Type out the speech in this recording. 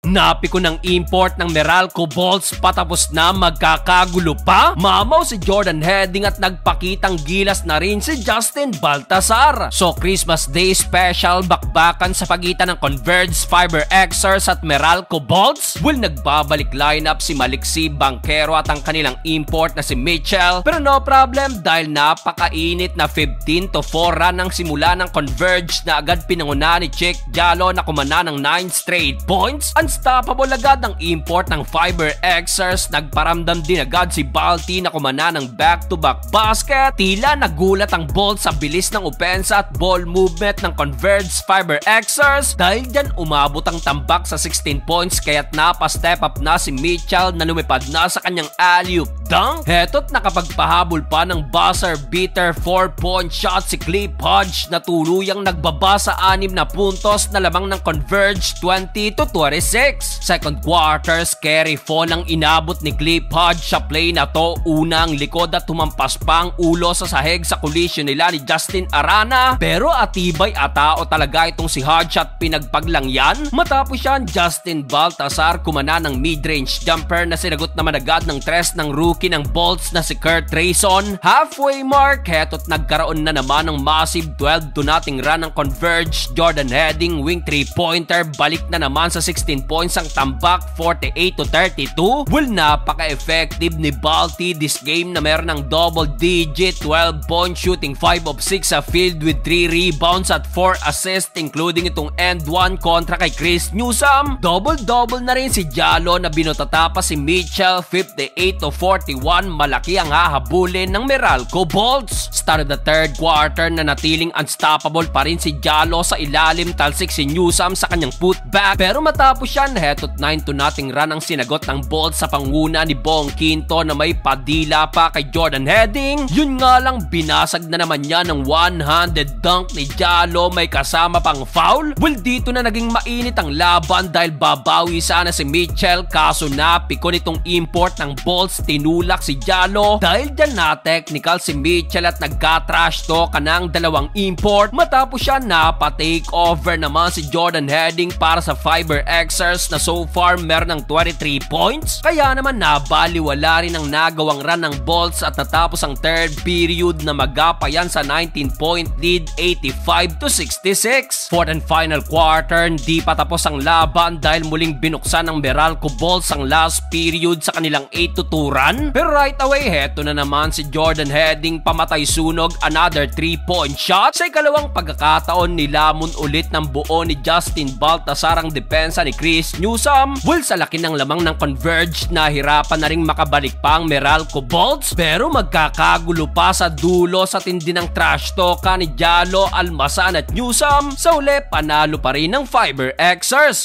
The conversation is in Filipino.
Napi ko ng import ng Meralco bolts patapos na magkakagulo pa. Mamaw si Jordan Heading at nagpakitang gilas na rin si Justin Baltazar. So Christmas Day special bakbakan sa pagitan ng Converge Fiber Xers at Meralco bolts. Will nagbabalik lineup si Maliksi Banquero at ang kanilang import na si Mitchell. Pero no problem dahil napakainit na 15-4 run ang simula ng Converge na agad pinanguna ni Chick Jalo na kumana ng 9 straight points. Unstoppable agad ang import ng Fiber Xers. Nagparamdam din agad si Balti na kumana ng back-to-back basket. Tila nagulat ang Bolts sa bilis ng opensa at ball movement ng Converge Fiber Xers. Dahil dyan umabot ang tambak sa 16 points kaya't napa-step up na si Mitchell na lumipad na sa kanyang alley-oop dunk. Heto't nakapagpahabol pa ng buzzer beater 4-point shot si Cliff Hodge na tuluyang nagbaba sa 6 na puntos na lamang ng Converge 20-26. Second quarter, scary fall ang inabot ni Cliff Hodge sa play na to. Unang likod at tumampas pa ang ulo sa sahig sa collision nila ni Justin Arana. Pero atibay atao talaga itong si Hodge at pinagpaglang yan. Matapos yan, Justin Baltazar kumana ng mid-range jumper na sinagot naman agad ng tres ng rookie ng Bolts na si Kurt Rayson. Halfway mark, heto't nagkaroon na naman ng massive 12-0 run ng Converge. Jordan Heading wing 3-pointer, balik na naman sa 16 points ang tambak, 48-32. Well, napaka-effective ni Balti this game na meron ng double-digit 12-point shooting, 5 of 6 sa field with 3 rebounds at 4 assists including itong end 1 kontra kay Chris Newsom. Double-double na rin si Jalo na binutata pa si Mitchell, 58-41. Malaki ang hahabulin ng Meralco Bolts. Start of the third quarter na natiling unstoppable pa rin si Jalo sa ilalim, talsik si Newsom sa kanyang putback. Pero matapos yan, heto't 9-0 run ang sinagot ng Bolts sa panguna ni Bong Quinto na may padila pa kay Jordan Heading. Yun nga lang, binasag na naman niya ng one-handed dunk ni Jalo, may kasama pang foul. Well, dito na naging mainit ang laban dahil babawi sana si Mitchell kaso napiko nitong import ng Bolts, tinulak si Jalo. Dahil dyan na technical si Mitchell at nagka-trash talk ka ng dalawang import. Matapos siya, napa-take over naman si Jordan Heading para sa Fiber Xers na so far meron ng 23 points. Kaya naman nabaliwala rin ang nagawang run ng Bolts at natapos ang third period na magapayan sa 19-point lead, 85-66. Fourth and final quarter, hindi pa tapos ang laban dahil muling binuksan ng Meralco Bolts ang last period sa kanilang 8-2 run. Pero right away, heto na naman si Jordan Heading, pamatay sunog, another 3-point shot. Sa ikalawang pagkakataon, nilamon ulit ng buo ni Justin Baltazar ang depensa ni Chris Newsom. Well, sa laki ng lamang ng Converge, nahirapan na ring makabalik pa ang Meralco Bolts. Pero magkakagulo pa sa dulo sa tindi ng trash talk ni Jalo, Almasan at Newsom. Sa uli, panalo pa rin ng Fiber Xers.